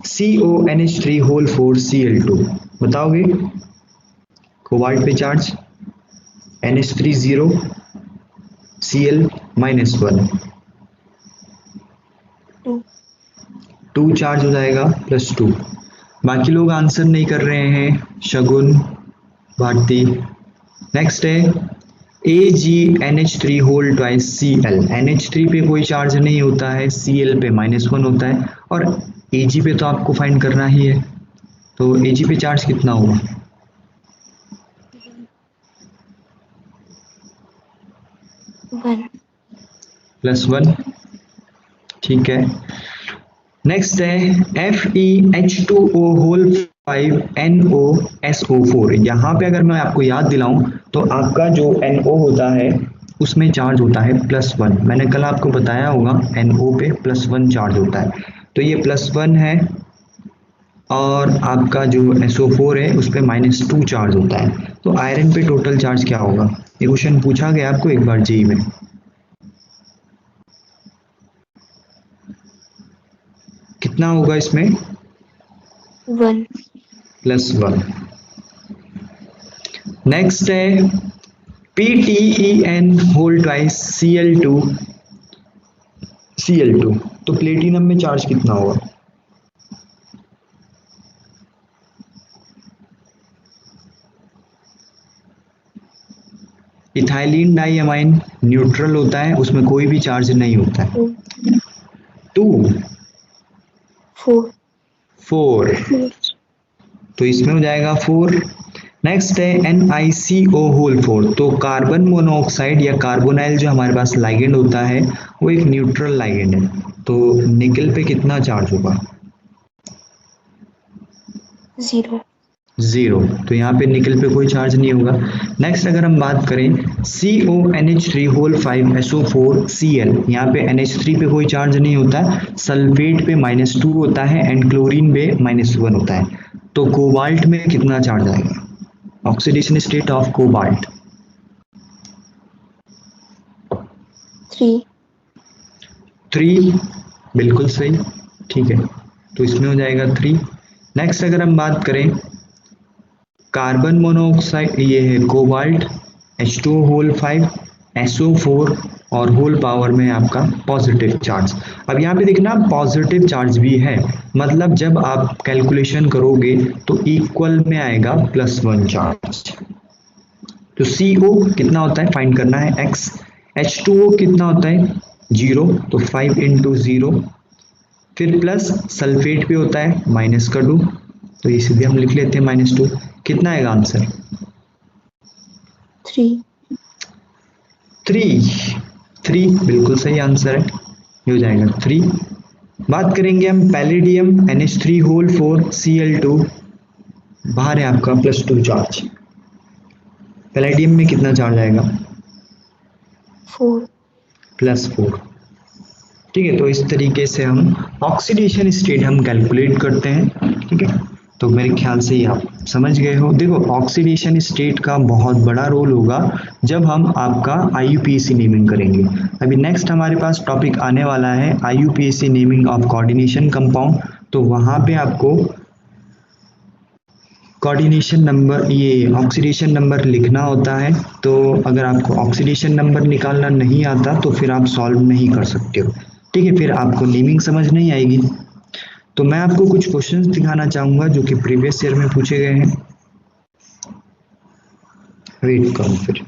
CONH3 4Cl2, बताओगे? कोबाल्ट पे चार्ज NH3 0, Cl -1, 2। 2 चार्ज हो जाएगा +2। बाकी लोग आंसर नहीं कर रहे हैं, शगुन, भारती। नेक्स्ट है AgNH3 2Cl, NH3 पे कोई चार्ज नहीं होता है, Cl पे -1 होता है और Ag पे तो आपको फाइंड करना ही है, तो Ag पे चार्ज कितना होगा? 1। +1, ठीक है। नेक्स्ट है FeH2O5NOSO4, यहाँ पे अगर मैं आपको याद दिलाऊं तो आपका जो NO होता है उसमें चार्ज होता है +1, मैंने कल आपको बताया होगा NO पे +1 चार्ज होता है, तो ये +1 है और आपका जो SO4 है उस पे -2 चार्ज होता है, तो आयरन पे टोटल चार्ज क्या होगा? ये क्वेश्चन पूछा गया आपको एक बार जेईई में, कितना होगा इसमें? 1। +1। नेक्स्ट है PTEN2Cl2, तो प्लेटिनम में चार्ज कितना होगा? इथाइलिन डाइअमाइन न्यूट्रल होता है, उसमें कोई भी चार्ज नहीं होता है। 2। 2, 4। 4, तो इसमें हो जाएगा 4। नेक्स्ट है NiCO4, तो कार्बन मोनोऑक्साइड या कार्बोनाइल जो हमारे पास लाइगेंड होता है वो एक न्यूट्रल लाइगेंड है, तो निकल पे कितना चार्ज होगा? 0। 0, तो यहाँ पे निकल पे कोई चार्ज नहीं होगा। नेक्स्ट अगर हम बात करें CONH3 5SO4Cl, यहाँ पे NH3 पे कोई चार्ज नहीं होता, सल्फेट पे -2 होता है एंड क्लोरीन पे -1 होता है, तो कोबाल्ट में कितना चार्ज आएगा? Oxidation state of cobalt 3। 3, बिल्कुल सही, ठीक है, तो इसमें हो जाएगा 3। नेक्स्ट अगर हम बात करें कार्बन मोनोऑक्साइड, ये है कोबाल्ट, H2O5 SO4 और होल पावर में आपका पॉजिटिव चार्ज। अब यहाँ पे देखना पॉजिटिव चार्ज भी है, मतलब जब आप कैलकुलेशन करोगे तो इक्वल में आएगा +1 चार्ज, तो CO कितना होता है फाइंड करना है x, H2O कितना होता है 0, तो 5 × 0, फिर प्लस सल्फेट पे होता है -2, तो ये सीधे हम लिख लेते हैं -2, कितना आएगा आंसर? 3। 3, बिल्कुल सही आंसर है, ये हो जाएगा 3। बात करेंगे हम पैलेडियम NH3 4Cl2, बाहर है आपका +2 चार्ज, पैलेडियम में कितना चार्ज आएगा? 4। +4, ठीक है, तो इस तरीके से हम ऑक्सीडेशन स्टेट हम कैलकुलेट करते हैं। ठीक है, तो मेरे ख्याल से ये आप समझ गए हो। देखो ऑक्सीडेशन स्टेट का बहुत बड़ा रोल होगा जब हम आपका आईयूपीएसी नेमिंग करेंगे। अभी नेक्स्ट हमारे पास टॉपिक आने वाला है IUPAC naming of coordination compound, तो वहां पे आपको कोऑर्डिनेशन नंबर, ये ऑक्सीडेशन नंबर लिखना होता है। तो अगर आपको ऑक्सीडेशन नंबर निकालना नहीं आता तो फिर आप सॉल्व नहीं कर सकते हो। ठीक है, फिर आपको नेमिंग समझ नहीं आएगी। तो मैं आपको कुछ क्वेश्चंस दिखाना चाहूंगा जो कि प्रीवियस ईयर में पूछे गए हैं। वेट करो फिर।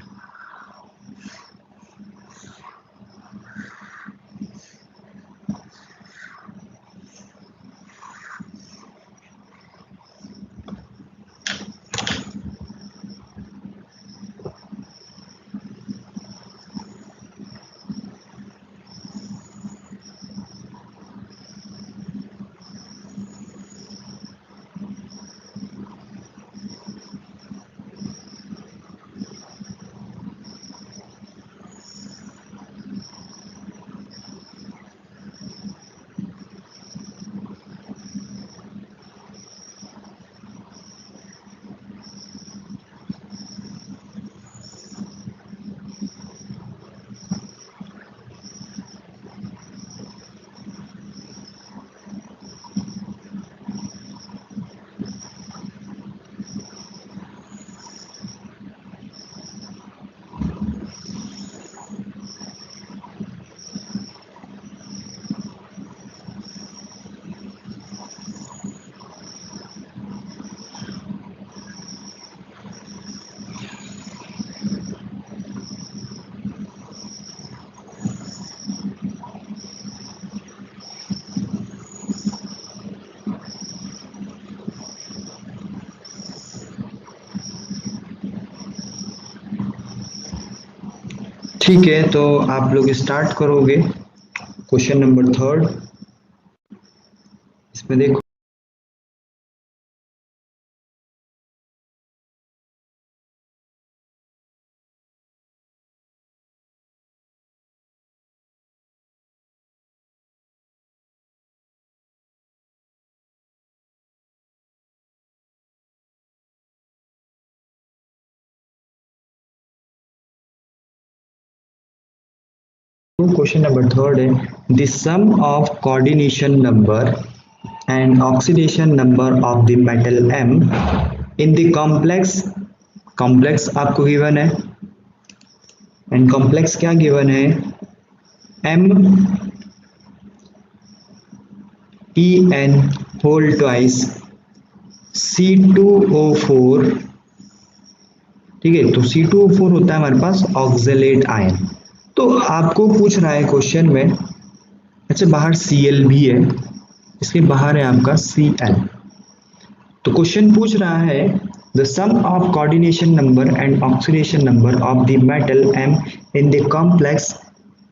ठीक है, तो आप लोग स्टार्ट करोगे क्वेश्चन नंबर थर्ड। इसमें देखो क्वेश्चन नंबर थर्ड है the sum of coordination number and oxidation number of the metal M in the complex. Complex आपको गिवन है एंड कॉम्प्लेक्स क्या गिवन है, M E N whole twice C2O4। ठीक है, तो C2O4 होता है हमारे पास ऑक्सलेट आयन। तो आपको पूछ रहा है क्वेश्चन में, अच्छा बाहर Cl भी है, इसके बाहर है आपका Cl। तो क्वेश्चन पूछ रहा है the sum of coordination number and oxidation number of the metal M in the complex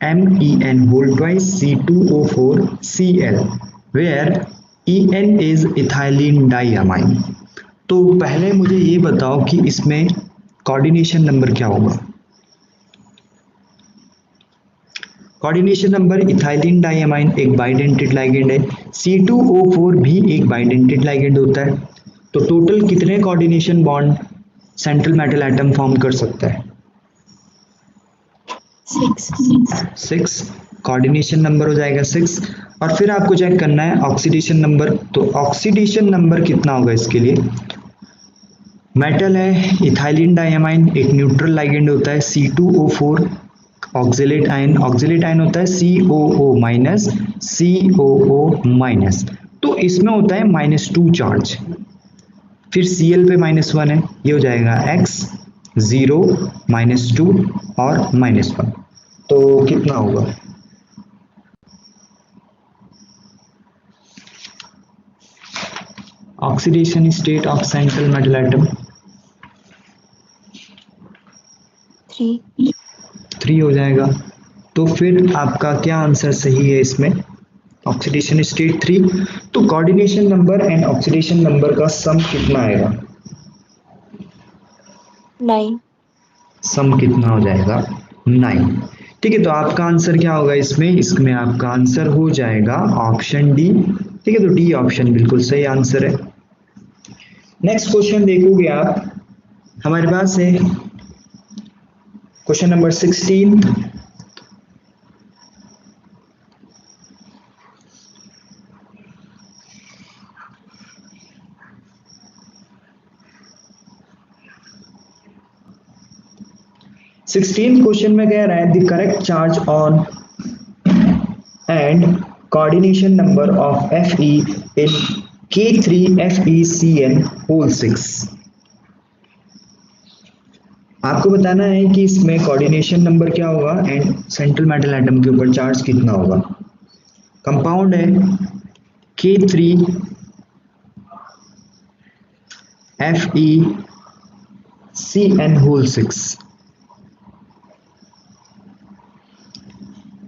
MEN whole twice C2O4 Cl where En is ethylene diamine. तो पहले मुझे ये बताओ कि इसमें कोऑर्डिनेशन नंबर क्या होगा। कोऑर्डिनेशन नंबर इथाइलिन डाइअमाइन एक बाइडेंटेड लाइगेंड है, C2O4 भी एक बाइडेंटेड लाइगेंड होता है। तो टोटल कितने coordination bond central metal atom form कर सकता है? 6 कोऑर्डिनेशन नंबर हो जाएगा 6। और फिर आपको चेक करना है ऑक्सीडेशन नंबर। तो ऑक्सीडेशन नंबर कितना होगा इसके लिए, मेटल है इथाइलिन डाइअमाइन एक न्यूट्रल लाइगेंड होता है, C2O4 ऑक्सलेट आयन होता है COO माइनस COO माइनस। तो इसमें होता है -2 चार्ज, फिर Cl पे -1 है, ये हो जाएगा X 0 -2 और -1। तो कितना होगा, oxidation state of central metal atom 3 हो जाएगा। तो फिर आपका क्या आंसर सही है इसमें, ऑक्सीडेशन स्टेट 3। तो coordination number and oxidation number का सम कितना आएगा, 9। सम कितना हो जाएगा 9। ठीक है, तो आपका आंसर क्या होगा इसमें आपका आंसर हो जाएगा ऑप्शन डी। ठीक है, तो डी ऑप्शन बिल्कुल सही आंसर है। नेक्स्ट क्वेश्चन देखोगे आप, हमारे पास है क्वेश्चन नंबर 16। 16 क्वेश्चन में कह रहा है the correct charge on and coordination number of Fe in K3FeCN whole 6। आपको बताना है कि इसमें कोऑर्डिनेशन नंबर क्या होगा एंड सेंट्रल मेटल एटम के ऊपर चार्ज कितना होगा। कंपाउंड है K3FeCN होल 6।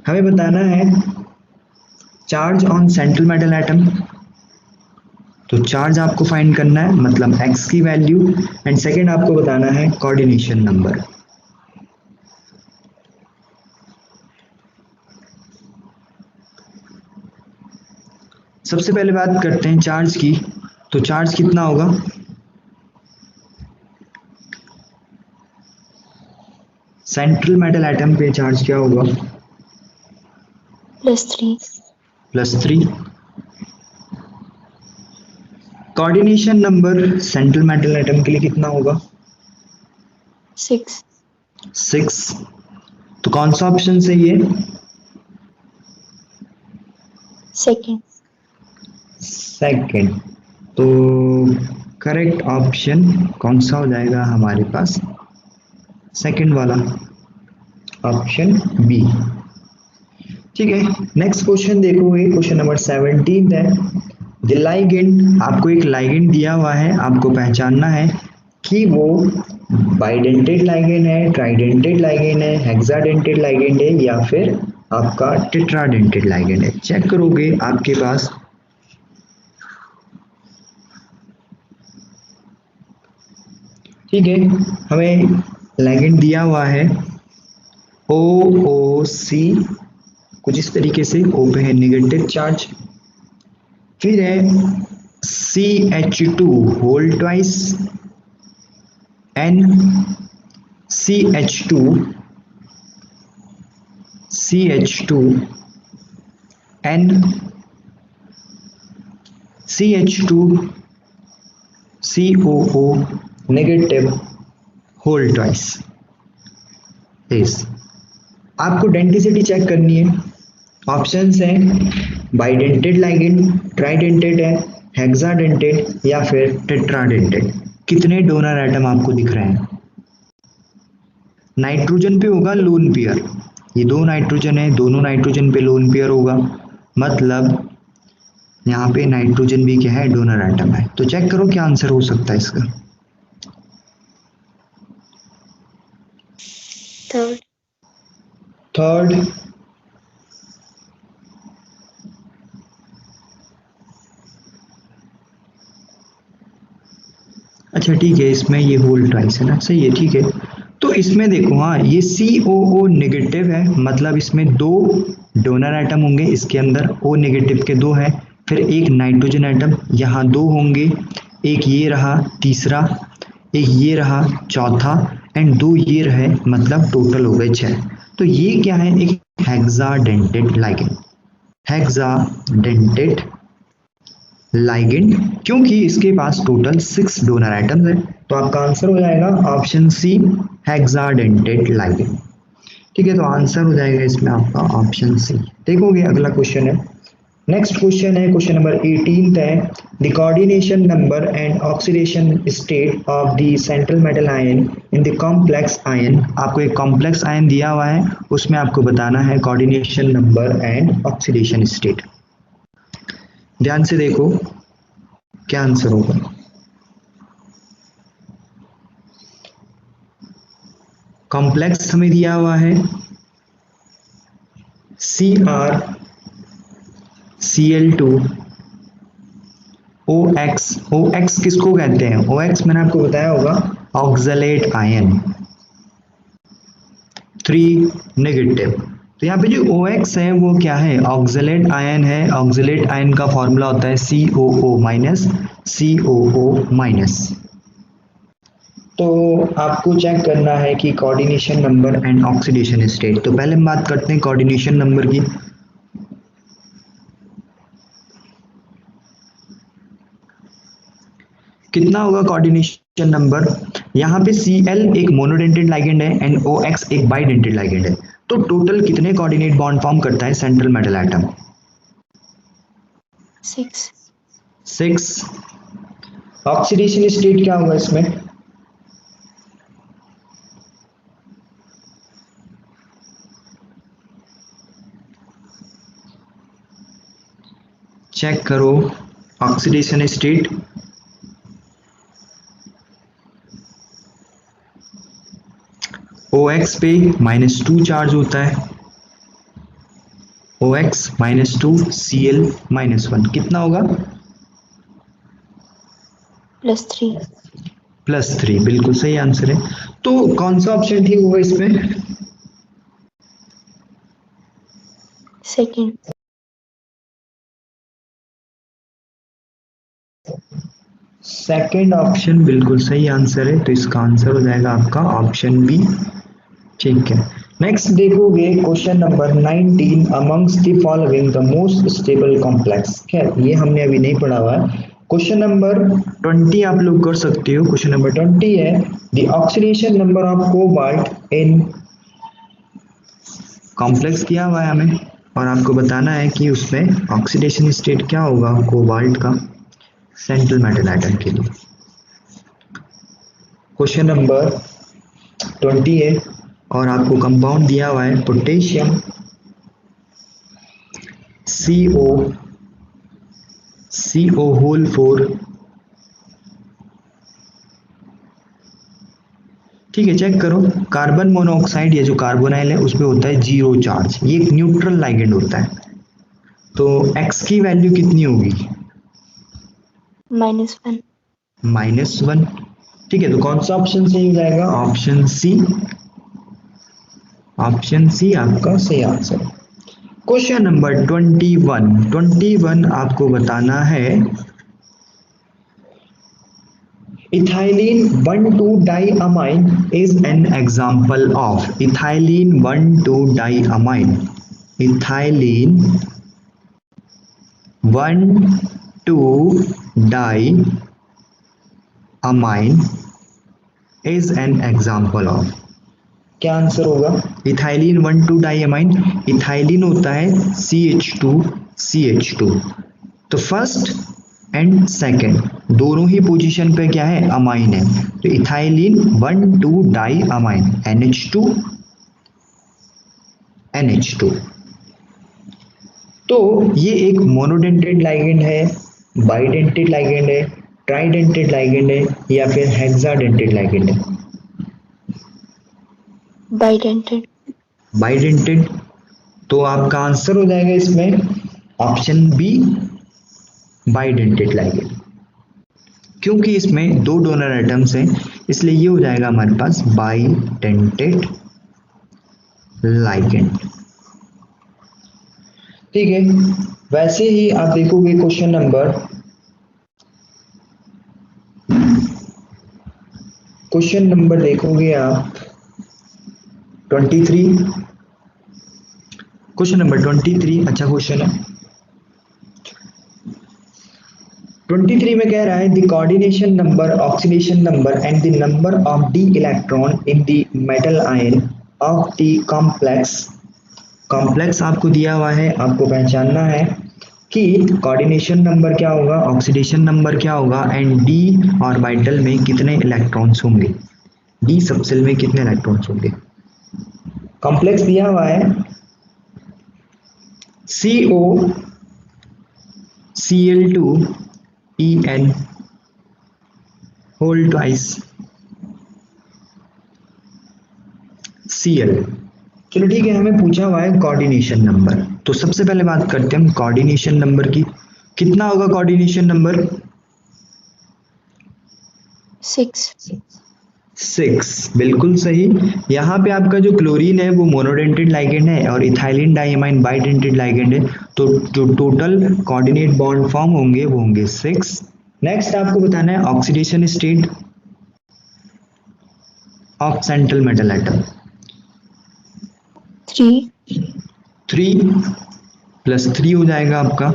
हमें बताना है charge on central metal atom, तो चार्ज आपको फाइंड करना है मतलब x की वैल्यू, एंड सेकंड आपको बताना है कोऑर्डिनेशन नंबर। सबसे पहले बात करते हैं चार्ज की, तो चार्ज कितना होगा, सेंट्रल मेटल एटम पे चार्ज क्या होगा, +3। Coordination number central metal atom के लिए कितना होगा, 6। तो कौन सा ऑप्शन सही है, सेकंड। तो करेक्ट ऑप्शन कौन सा हो जाएगा हमारे पास, सेकंड वाला ऑप्शन बी। ठीक है, नेक्स्ट क्वेश्चन देखोगे, क्वेश्चन नंबर 17 है द लाइगेंड। आपको एक लाइगेंड दिया हुआ है, आपको पहचानना है कि वो बाइडेंटेड लाइगेंड है, ट्राइडेंटेड लाइगेंड है, हेक्साडेंटेड लाइगेंड है या फिर आपका टेट्राडेंटेड लाइगेंड है। चेक करोगे आपके पास ठीक है, हमें लाइगेंड दिया हुआ है OOC, कुछ इस तरीके से, O पे है नेगेटिव चार्ज, फिर है CH2 whole twice, NCH2 N CH2 COO negative whole twice. आपको डेंसिटी चेक करनी है, ऑप्शंस हैं बाइडेंटेड लाइगेंड, ट्राइडेंटेड है, हेक्साडेंटेड या फिर टेट्राडेंटेड। कितने डोनर एटम आपको दिख रहे हैं, नाइट्रोजन पे होगा लोन पेयर, ये दो नाइट्रोजन है, दोनों नाइट्रोजन पे लोन पेयर होगा, मतलब यहाँ पे नाइट्रोजन भी क्या है, डोनर एटम है। तो चेक करो क्या आंसर हो सकता है इसका, थर्ड। अच्छा ठीक है, इसमें ये होल ट्वाइस है ना, सही है, ठीक है। तो इसमें देखो, हाँ ये COO नेगेटिव है, मतलब इसमें दो डोनर एटम होंगे, इसके अंदर O नेगेटिव के दो है, फिर एक नाइट्रोजन एटम, यहाँ दो होंगे, एक ये रहा तीसरा, एक ये रहा चौथा, एंड दो ये रहे, मतलब टोटल हो गए 6। तो ये क्या है, एक हेक्साडेंटेड लाइगेंड, हेक्साडेंटेड लाइगेंड, क्योंकि इसके पास टोटल 6 डोनर एटम्स है। तो आपका आंसर हो जाएगा ऑप्शन सी, हेक्साडेंटेड लाइगेंड। ठीक है, तो आंसर हो जाएगा इसमें आपका ऑप्शन सी। देखोगे अगला क्वेश्चन है, नेक्स्ट क्वेश्चन है क्वेश्चन नंबर 18 है the coordination number and oxidation state of the central metal ion in the complex ion. आपको एक कॉम्प्लेक्स आयन दिया हुआ है, उसमें आपको बताना है coordination number and oxidation state. ध्यान से देखो क्या आंसर होगा, कॉम्प्लेक्स हमें दिया हुआ है CrCl2OX। OX किसको कहते हैं, OX मैंने आपको बताया होगा ऑक्सलेट आयन। 3 नेगेटिव। तो यहाँ पे जो OX है वो क्या है, ऑक्सलेट आयन है। ऑक्सलेट आयन का फॉर्मूला होता है COO माइनस COO माइनस। तो आपको चेक करना है कि coordination number and oxidation state. तो पहले हम बात करते हैं कोऑर्डिनेशन नंबर की। कितना होगा कोऑर्डिनेशन नंबर? यहाँ पे Cl एक मोनोडेंटेड लाइगेंड है एंड OX एक बाइडेंटेड लाइगेंड है। तो टोटल कितने कोऑर्डिनेट बॉन्ड फॉर्म करता है central metal atom? 6. 6। Oxidation state क्या होगा इसमें? चेक करो ऑक्सीडेशन स्टेट। OX पे -2 चार्ज होता है, OX -2 Cl -1 कितना होगा? +3. +3, बिल्कुल सही आंसर है। तो कौन सा ऑप्शन ठीक होगा इसमें? सेकंड. सेकंड ऑप्शन बिल्कुल सही आंसर है। तो इसका आंसर हो जाएगा आपका ऑप्शन बी। ठीक है, नेक्स्ट देखोगे question number 19, amongst the following the most stable complex. खैर ये हमने अभी नहीं पढ़ा हुआ है। क्वेश्चन नंबर 20 आप लोग कर सकते हो। क्वेश्चन नंबर 20 है the oxidation number of cobalt in complex किया हुआ है हमें, और आपको बताना है कि उसमें ऑक्सीडेशन स्टेट क्या होगा कोबाल्ट का सेंट्रल मेटल एटम के लिए। क्वेश्चन नंबर 20 है और आपको कंपाउंड दिया हुआ है पोटेशियम CO होल 4। ठीक है, चेक करो कार्बन मोनोऑक्साइड या जो कार्बोनाइल है उसपे होता है 0 चार्ज, ये एक न्यूट्रल लाइगेंड होता है। तो X की वैल्यू कितनी होगी? -1. -1। ठीक है, तो कौन सा ऑप्शन सही हो जाएगा? Option C. ऑप्शन सी आपका सही आंसर। क्वेश्चन नंबर 21 आपको बताना है ethylene 1,2-diamine is an example of ethylene 1,2-diamine। Ethylene 1,2-diamine is an example of। क्या आंसर होगा? इथाइलिन 1,2-diamine, इथाइलिन होता है CH2। तो फर्स्ट एंड सेकेंड दोनों ही पोजीशन पे क्या है? अमाइन है। तो इथाइलिन 1,2-diamine NH2। तो ये एक मोनोडेंटेड लाइगेंड है, बाइडेंटेड लाइगेंड है, ट्राइडेंटेड लाइगेंड है या फिर हेक्साडेंटेड लाइगेंड है? बाइडेंटेड. बाइडेंटेड। तो आपका आंसर हो जाएगा इसमें ऑप्शन बी, बाइडेंटेड लाइगेंड। क्योंकि इसमें 2 डोनर एटम्स हैं इसलिए ये हो जाएगा हमारे पास बाइडेंटेड लाइगेंड। ठीक है, वैसे ही आप देखोगे क्वेश्चन नंबर देखोगे आप 23। क्वेश्चन नंबर 23 अच्छा क्वेश्चन है। 23 में कह रहा है the coordination number, oxidation number and the number of D electron in the metal ion of the complex आपको दिया हुआ है। आपको पहचानना है कि कोऑर्डिनेशन नंबर क्या होगा, ऑक्सीडेशन नंबर क्या होगा एंड डी ऑर्बिटल में कितने इलेक्ट्रॉन्स होंगे, डी सबसेल में कितने इलेक्ट्रॉन्स होंगे। कॉम्प्लेक्स दिया हुआ है COCl2En होल ट्वाइस Cl। चलो ठीक है, हमें पूछा हुआ है कोऑर्डिनेशन नंबर। तो सबसे पहले बात करते हैं हम कोऑर्डिनेशन नंबर की। कितना होगा कोऑर्डिनेशन नंबर? 6. 6, बिल्कुल सही। यहाँ पे आपका जो क्लोरीन है वो मोनोडेंटेड लाइगेंड है और इथाइलिन डाइमाइन बाइडेंटेड लाइगेंड है, तो जो टोटल कोऑर्डिनेट बॉन्ड फॉर्म होंगे वो होंगे 6। नेक्स्ट आपको बताना है oxidation state of central metal atom. 3. 3 plus 3 हो जाएगा आपका,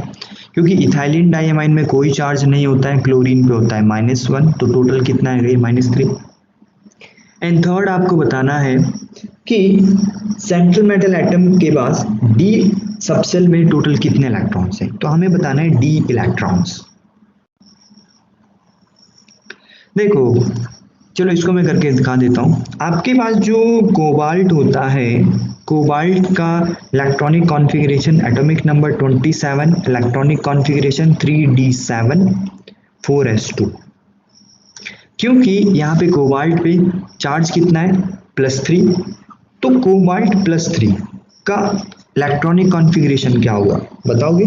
क्योंकि इथाइलिन डाइमाइन में कोई चार्ज नहीं होता है, क्लोरीन पे होता है -1, तो टोटल कितना है -3। एंड थर्ड आपको बताना है कि सेंट्रल मेटल एटम के पास डी सबसेल में टोटल कितने इलेक्ट्रॉन्स हैं, तो हमें बताना है डी इलेक्ट्रॉन्स। देखो चलो इसको मैं करके दिखा देता हूँ। आपके पास जो कोबाल्ट होता है, कोबाल्ट का electronic configuration atomic number 27, electronic configuration 3d7 4s2। क्योंकि यहाँ पे कोबाल्ट पे चार्ज कितना है +3, तो कोबाल्ट +3 का इलेक्ट्रॉनिक कॉन्फ़िगरेशन क्या होगा बताओगे?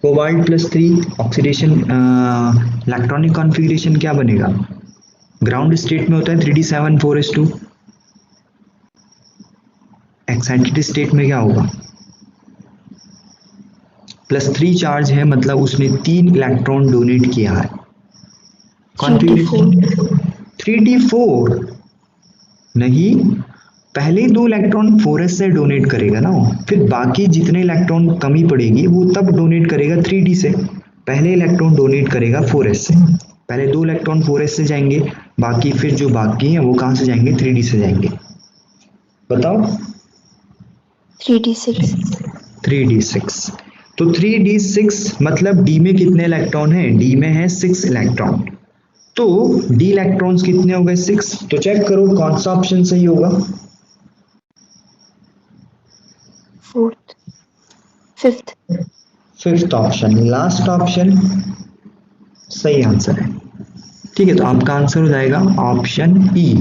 कोबाल्ट +3 ऑक्सीडेशन इलेक्ट्रॉनिक कॉन्फ़िगरेशन क्या बनेगा? ग्राउंड स्टेट में होता है 3d7 4s2, एक्साइटेड स्टेट में क्या होगा? +3 चार्ज है, मतलब उसने 3 इलेक्ट्रॉन डोनेट किया है। 3d4. कॉन्फ़िगरेशन 3d4 नहीं, पहले 2 इलेक्ट्रॉन 4s से डोनेट करेगा ना, फिर बाकी जितने इलेक्ट्रॉन कमी पड़ेगी वो तब डोनेट करेगा 3d से। पहले इलेक्ट्रॉन डोनेट करेगा 4s से, पहले 2 इलेक्ट्रॉन 4s से जाएंगे, बाकी फिर जो बाकी हैं वो कहाँ से जाएंगे 3d से जाएंगे। बताओ? 3d6. 3d6, तो 3d6 मतलब d में कितने इलेक्ट्रॉन हैं? d में है 6 इलेक्ट्रॉन, तो d इलेक्ट्रॉन्स कितने हो गए 6। तो चेक करो कौन सा ऑप्शन सही होगा? 4th. 5th. 5th option, last option सही आंसर है। ठीक है, तो आपका आंसर हो जाएगा ऑप्शन ई।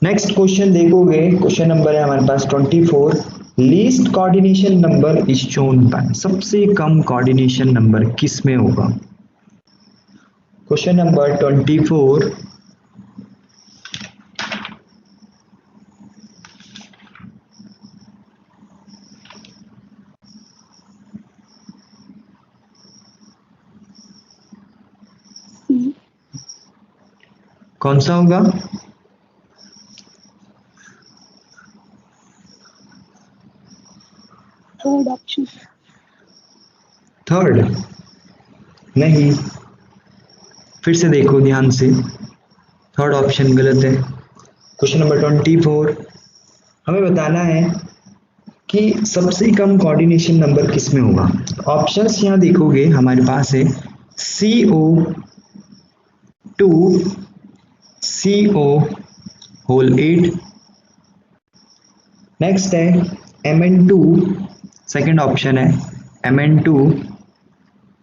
नेक्स्ट क्वेश्चन देखोगे, क्वेश्चन नंबर है हमारे पास 24। Least coordination number is shown by, सबसे कम कोऑर्डिनेशन नंबर किस में होगा? Question number 24। कौन सा होगा? Third option. थर्ड नहीं, फिर से देखो ध्यान से, थर्ड ऑप्शन गलत है। क्वेश्चन नंबर 24 हमें बताना है कि सबसे कम कोऑर्डिनेशन नंबर किस में होगा। ऑप्शंस यहाँ देखोगे हमारे पास है CO2 CO होल 8, नेक्स्ट है Mn2, सेकेंड ऑप्शन है Mn2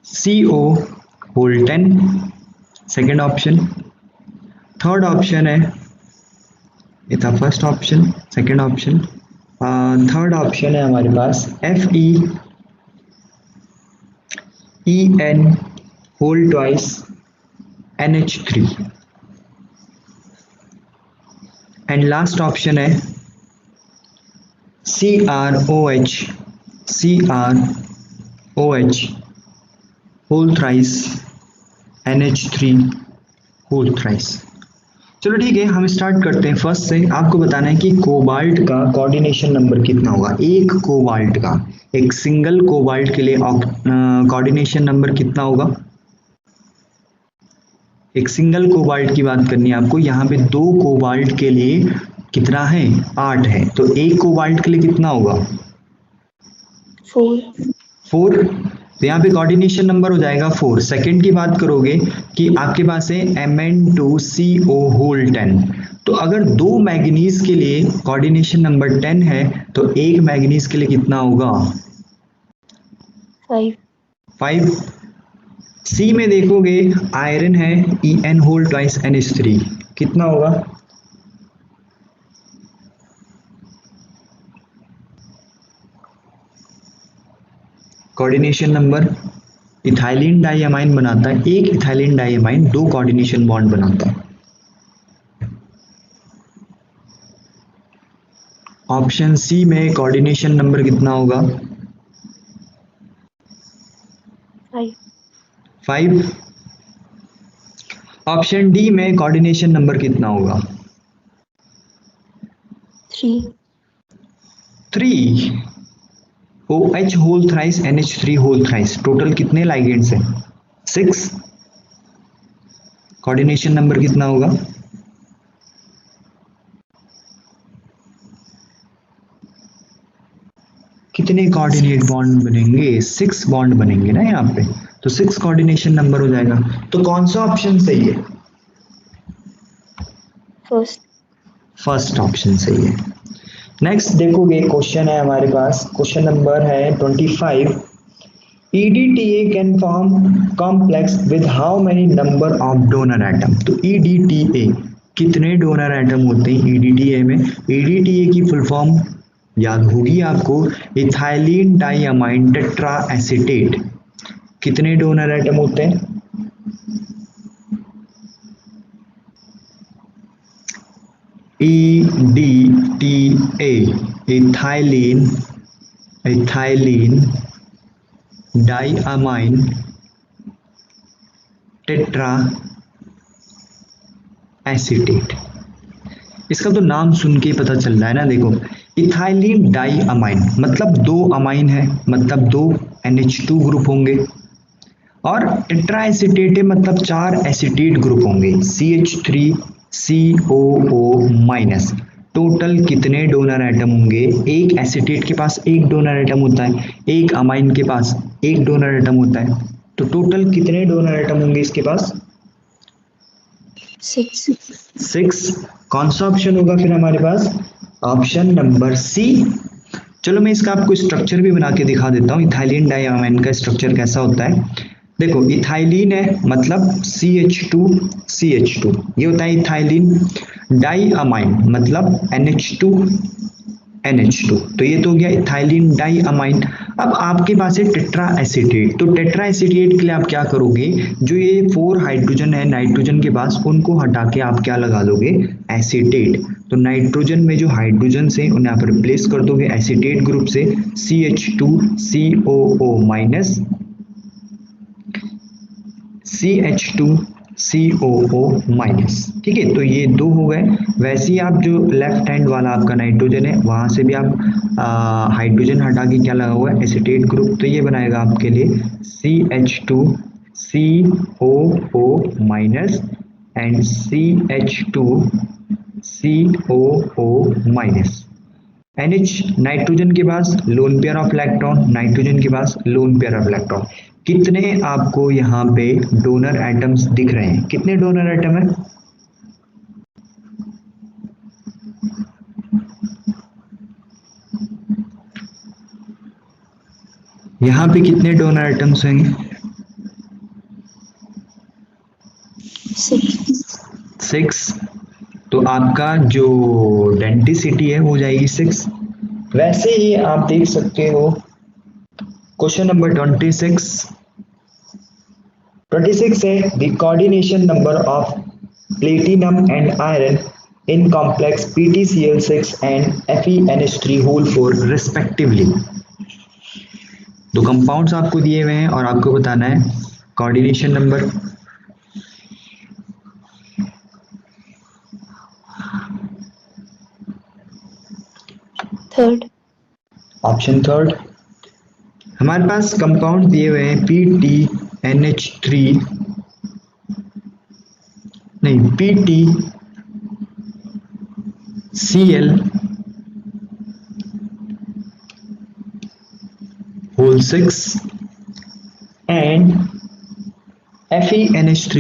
CO whole 10, second option. Third option है, ये था first option, second option. Third option है हमारे पास FeEn whole twice NH3, and last option है CrOH whole thrice NH3 whole thrice. चलो ठीक है, हम स्टार्ट करते हैं फर्स्ट से। आपको बताना है कि कोबाल्ट का कोऑर्डिनेशन नंबर कितना होगा। एक कोबाल्ट का, एक सिंगल कोबाल्ट के लिए कोऑर्डिनेशन नंबर कितना होगा? एक सिंगल कोबाल्ट की बात करनी है आपको, यहाँ पे 2 कोबाल्ट के लिए कितना है 8 है, तो एक कोबाल्ट के लिए कितना होगा 4. 4, तो यहाँ पे कोऑर्डिनेशन नंबर हो जाएगा 4। सेकंड की बात करोगे कि आपके पास है Mn2CO होल 10, तो अगर 2 मैग्नीज के लिए कोऑर्डिनेशन नंबर 10 है तो एक मैग्नीज के लिए कितना होगा 5. 5। सी में देखोगे आयरन है En होल ट्वाइस NH3, कितना होगा? कोऑर्डिनेशन नंबर इथाइलिन डाइअमाइन बनाता है, एक इथाइलिन डाइअमाइन 2 कोऑर्डिनेशन बॉन्ड बनाता है। ऑप्शन सी में कोऑर्डिनेशन नंबर कितना होगा? 5. 5। ऑप्शन डी में कोऑर्डिनेशन नंबर कितना होगा? 3. 3। OH whole thrice NH3 whole thrice, total कितने लाइगेंड्स हैं? 6। कोऑर्डिनेशन नंबर कितना होगा? कितने कोऑर्डिनेट बॉन्ड बनेंगे? 6 बॉन्ड बनेंगे ना यहाँ पे, तो 6 कोऑर्डिनेशन नंबर हो जाएगा। तो कौन सा ऑप्शन सही है? फर्स्ट. फर्स्ट ऑप्शन सही है। नेक्स्ट देखोगे क्वेश्चन है हमारे पास, क्वेश्चन नंबर है 25। EDTA can form complex with how many number of donor atom. तो EDTA कितने डोनर एटम होते हैं EDTA में? EDTA की फुल फॉर्म याद होगी आपको, इथाइलिन डाइअमाइन टेट्रा एसीटेट। कितने डोनर एटम होते हैं? EDTA ethylene diamine tetra acetate. इसका तो नाम सुन के पता चल रहा है ना, देखो इथाइलिन डाइअमाइन मतलब 2 अमाइन है, मतलब 2 NH2 ग्रुप होंगे, और टेट्रा एसीटेट मतलब 4 एसीटेट ग्रुप होंगे CH3COO-। टोटल कितने डोनर एटम होंगे? एक एसीटेट के पास एक डोनर एटम होता है, एक अमाइन के पास एक डोनर एटम होता है, तो टोटल कितने डोनर एटम होंगे इसके पास? 6. 6। कौन सा ऑप्शन होगा फिर हमारे पास? Option number C. चलो मैं इसका आपको स्ट्रक्चर भी बना के दिखा देता हूँ, इथाइलिन डाइअमाइन का स्ट्रक्चर कैसा होता है। देखो इथाइलिन है मतलब CH2 ये होता है इथाइलिन, डाइअमाइन मतलब NH2, तो ये तो हो गया इथाइलिन डाइअमाइन। अब आपके पास है टेट्रा एसीटेट, तो टेट्रा एसीटेट के लिए आप क्या करोगे, जो ये 4 हाइड्रोजन है नाइट्रोजन के पास, उनको हटा के आप क्या लगा दोगे? एसीटेट। तो नाइट्रोजन में जो हाइड्रोजन से उन्हें आप रिप्लेस कर दोगे एसीटेट ग्रुप से CH2COO-, ठीक है, तो ये 2 हो गए। वैसे ही आप जो लेफ्ट हैंड वाला आपका नाइट्रोजन है वहां से भी आप हाइड्रोजन हटा के क्या लगा हुआ है? एसीटेट ग्रुप, तो ये बनाएगा आपके लिए CH2COO- and CH2COO-। NH nitrogen के पास lone pair of electron, nitrogen के पास लोन पेयर ऑफ इलेक्ट्रॉन। कितने आपको यहाँ पे डोनर एटम्स दिख रहे हैं? कितने डोनर एटम है? यहाँ पे कितने डोनर एटम्स होंगे? 6। तो आपका जो डेंसिटी है वो जाएगी 6। वैसे ही आप देख सकते हो क्वेश्चन नंबर 26 है the coordination number of platinum and iron in complex PtCl6 and FeNH3 respectively. दो कंपाउंड्स आपको दिए हुए हैं और आपको बताना है coordination number. Third. Option third. हमारे पास कंपाउंड दिए हुए हैं PtCl6 एंड FeNH3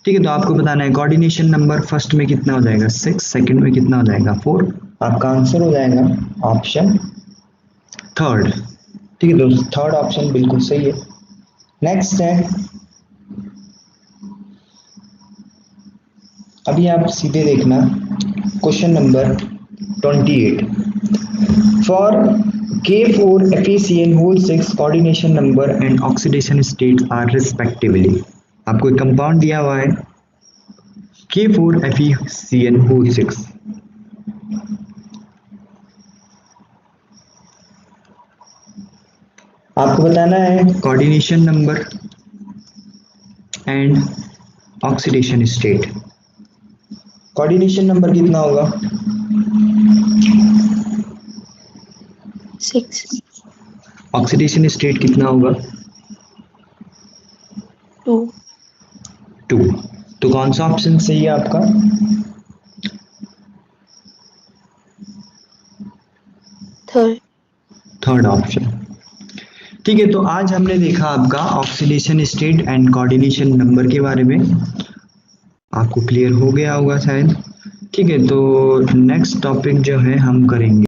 ठीक है, तो आपको बताना है कोऑर्डिनेशन नंबर। फर्स्ट में कितना हो जाएगा? 6, सेकंड में कितना हो जाएगा? 4। आपका आंसर हो जाएगा ऑप्शन थर्ड। ठीक है दोस्तों, थर्ड ऑप्शन बिल्कुल सही है। नेक्स्ट है, अभी आप सीधे देखना question number 28। For K4 FeCN6 coordination number and oxidation states are respectively. आपको एक कंपाउंड दिया हुआ है K4 FeCN6. आपको बताना है coordination number and oxidation state. Coordination number कितना होगा? 6. ऑक्सीडेशन स्टेट कितना होगा? 2. 2. तो कौन सा ऑप्शन सही है आपका? Third option. ठीक है, तो आज हमने देखा आपका oxidation state and coordination number के बारे में. आपको क्लियर हो गया होगा शायद. ठीक है, तो नेक्स्ट टॉपिक जो है हम करेंगे